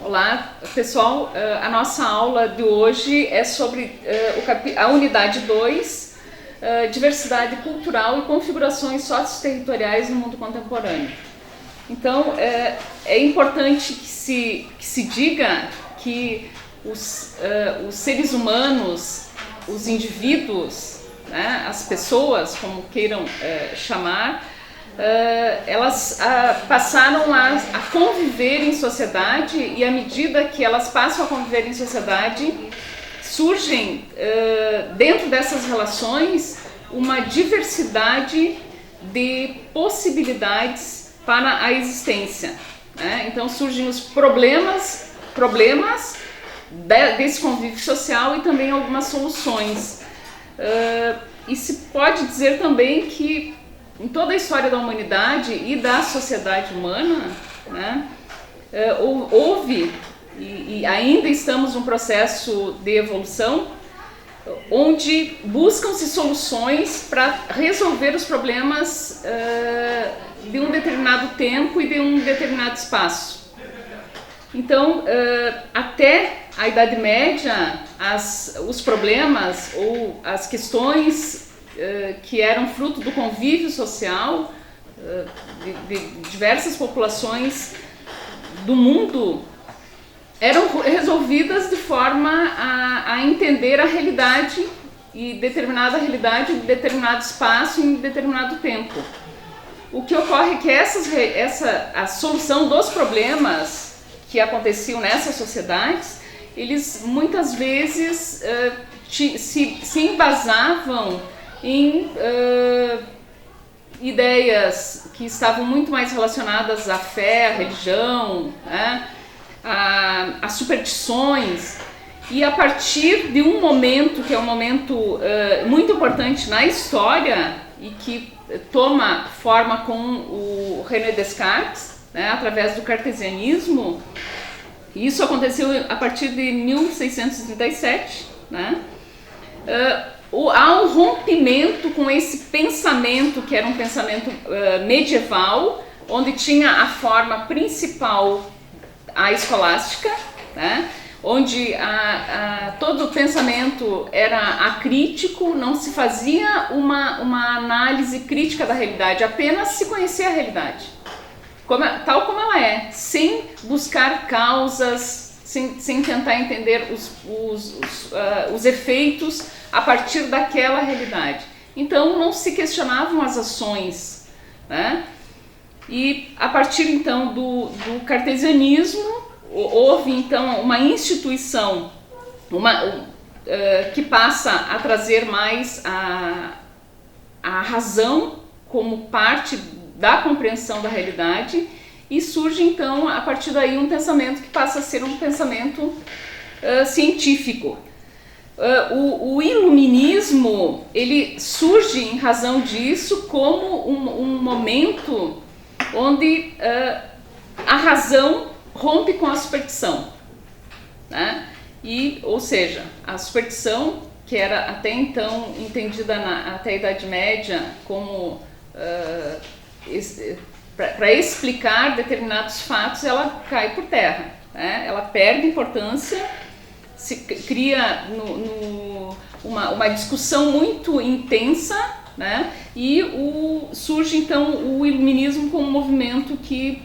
Olá, pessoal. A nossa aula de hoje é sobre a unidade 2, diversidade cultural e configurações socioterritoriais no mundo contemporâneo. Então, é importante que se diga que os seres humanos, os indivíduos, né, as pessoas, como queiram chamar, elas passaram a conviver em sociedade, e à medida que elas passam a conviver em sociedade, surgem dentro dessas relações uma diversidade de possibilidades para a existência, né? Então surgem os problemas desse convívio social e também algumas soluções. E se pode dizer também que em toda a história da humanidade e da sociedade humana, né, houve e ainda estamos num processo de evolução onde buscam-se soluções para resolver os problemas de um determinado tempo e de um determinado espaço. Então, até a Idade Média, os problemas ou as questões que eram fruto do convívio social de diversas populações do mundo eram resolvidas de forma a entender a realidade, e determinada realidade em determinado espaço em determinado tempo. O que ocorre é que a solução dos problemas que aconteciam nessas sociedades, eles muitas vezes se embasavam em ideias que estavam muito mais relacionadas à fé, à religião, né, a superstições, e a partir de um momento que é um momento muito importante na história e que toma forma com o René Descartes, né, através do cartesianismo. Isso aconteceu a partir de 1637, né? Há um rompimento com esse pensamento, que era um pensamento medieval, onde tinha a forma principal a escolástica, né? Onde todo o pensamento era acrítico, não se fazia uma análise crítica da realidade, apenas se conhecia a realidade, tal como ela é, sem buscar causas, sem tentar entender os efeitos a partir daquela realidade. Então não se questionavam as ações, né? E a partir então do cartesianismo houve então uma instituição que passa a trazer mais a razão como parte da compreensão da realidade, e surge então a partir daí um pensamento que passa a ser um pensamento científico. O iluminismo, ele surge em razão disso como um momento onde a razão rompe com a superstição, né? Ou seja, a superstição, que era até então entendida até a Idade Média como para explicar determinados fatos, ela cai por terra, né? Ela perde importância, se cria uma discussão muito intensa, né? E surge então o iluminismo como um movimento que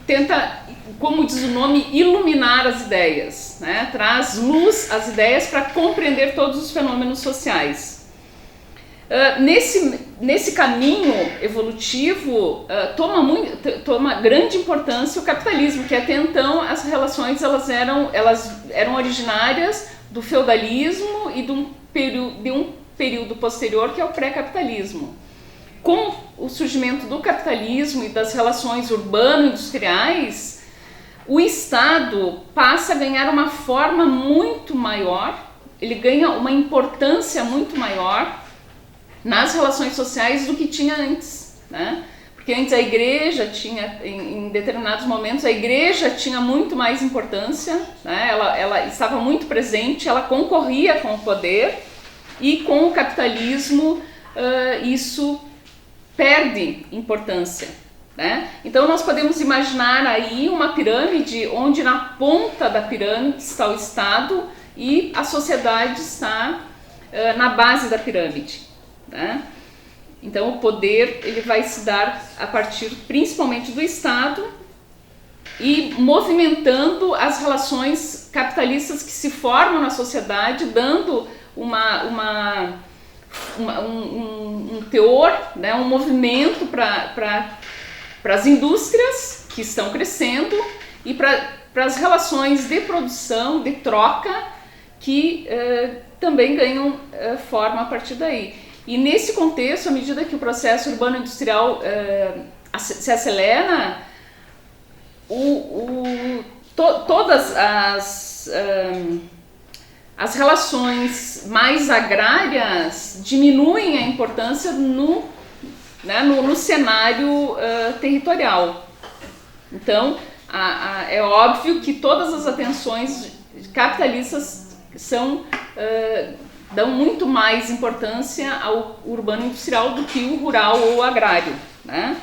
tenta, como diz o nome, iluminar as ideias, né? Traz luz às ideias para compreender todos os fenômenos sociais. Nesse caminho evolutivo toma grande importância o capitalismo, que até então as relações elas eram originárias do feudalismo e de um período posterior, que é o pré-capitalismo. Com o surgimento do capitalismo e das relações urbano-industriais, o Estado passa a ganhar uma forma muito maior, ele ganha uma importância muito maior nas relações sociais do que tinha antes, né? Porque antes a igreja tinha, em determinados momentos, a igreja tinha muito mais importância, né? Ela estava muito presente, ela concorria com o poder, e com o capitalismo isso perde importância, né? Então nós podemos imaginar aí uma pirâmide onde na ponta da pirâmide está o Estado e a sociedade está na base da pirâmide, né? Então o poder ele vai se dar a partir principalmente do Estado e movimentando as relações capitalistas que se formam na sociedade, dando um teor, né, um movimento para as indústrias que estão crescendo e para as relações de produção, de troca, que também ganham forma a partir daí. E nesse contexto, à medida que o processo urbano-industrial se acelera, todas as relações mais agrárias diminuem a importância no cenário territorial. Então, é óbvio que todas as atenções capitalistas dão muito mais importância ao urbano-industrial do que o rural ou agrário, né?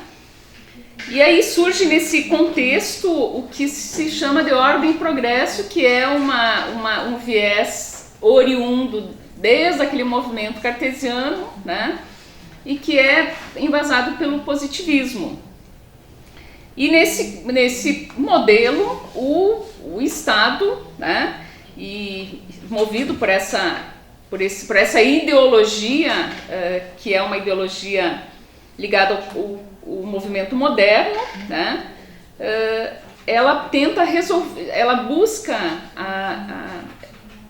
E aí surge nesse contexto o que se chama de ordem e progresso, que é um viés oriundo desde aquele movimento cartesiano, né? E que é embasado pelo positivismo. E nesse modelo, o Estado, né? E movido por essa ideologia, que é uma ideologia ligada ao movimento moderno, né? Ela tenta resolver, ela busca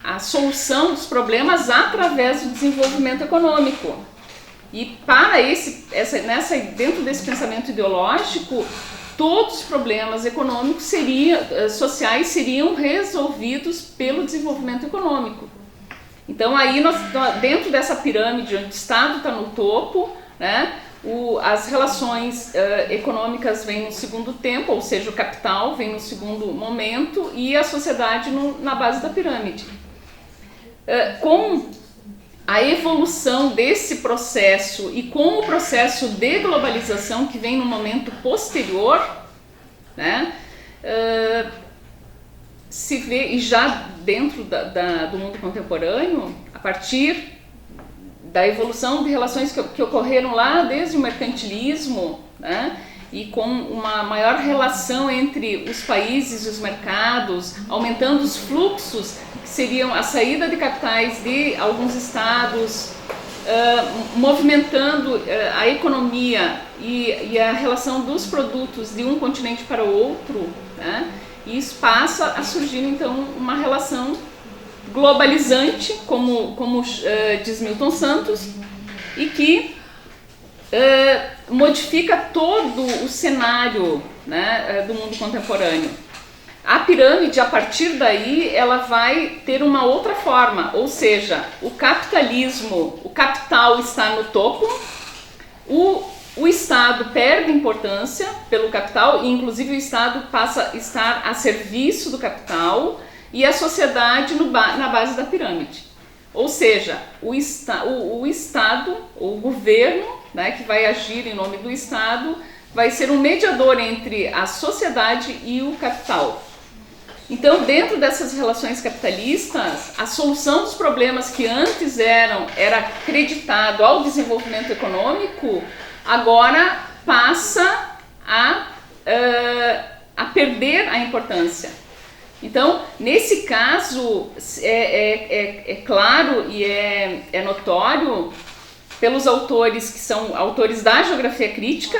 a solução dos problemas através do desenvolvimento econômico. E para dentro desse pensamento ideológico, todos os problemas econômicos sociais seriam resolvidos pelo desenvolvimento econômico. Então aí dentro dessa pirâmide onde o Estado está no topo, né, as relações econômicas vêm no segundo tempo, ou seja, o capital vem no segundo momento e a sociedade na base da pirâmide. Com a evolução desse processo e com o processo de globalização que vem no momento posterior, né, se vê, e já dentro do mundo contemporâneo, a partir da evolução de relações que ocorreram lá desde o mercantilismo, né, e com uma maior relação entre os países e os mercados, aumentando os fluxos, que seriam a saída de capitais de alguns estados, movimentando a economia e a relação dos produtos de um continente para o outro, né, e isso passa a surgir então uma relação globalizante, como diz Milton Santos, e que modifica todo o cenário, né, do mundo contemporâneo. A pirâmide, a partir daí, ela vai ter uma outra forma, ou seja, o capital está no topo, o Estado perde importância pelo capital, e inclusive o Estado passa a estar a serviço do capital, e a sociedade na base da pirâmide. Ou seja, o Estado, ou o governo, né, que vai agir em nome do Estado, vai ser um mediador entre a sociedade e o capital. Então, dentro dessas relações capitalistas, a solução dos problemas que antes era acreditado ao desenvolvimento econômico, agora passa a perder a importância. Então, nesse caso, é claro e é notório pelos autores que são autores da geografia crítica,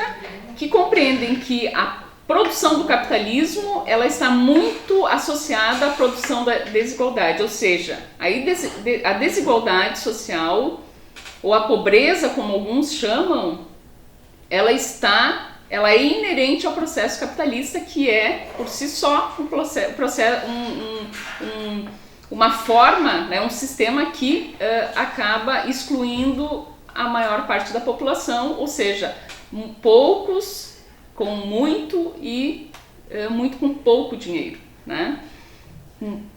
que compreendem que a produção do capitalismo ela está muito associada à produção da desigualdade, ou seja, a desigualdade social, ou a pobreza, como alguns chamam, ela é inerente ao processo capitalista, que é, por si só, uma forma, né, um sistema que acaba excluindo a maior parte da população, ou seja, poucos com muito e muito com pouco dinheiro, né?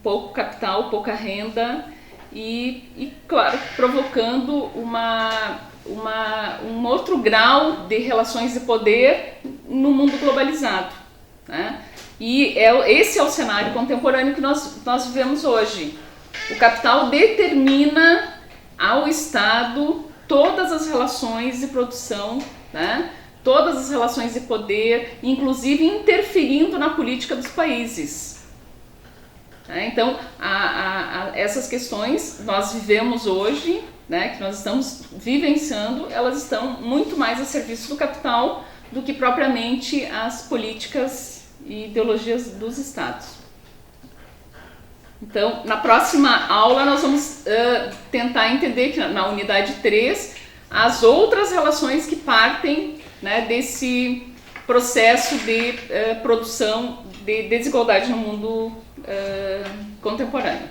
Pouco capital, pouca renda e, claro, provocando um outro grau de relações de poder no mundo globalizado, né? E esse é o cenário contemporâneo que nós vivemos hoje. O capital determina ao Estado todas as relações de produção, né? Todas as relações de poder, inclusive interferindo na política dos países. Então, essas questões nós vivemos hoje, né, que nós estamos vivenciando, elas estão muito mais a serviço do capital do que propriamente as políticas e ideologias dos Estados. Então, na próxima aula nós vamos tentar entender que na unidade 3 as outras relações que partem, né, desse processo de produção de desigualdade no mundo contemporâneo.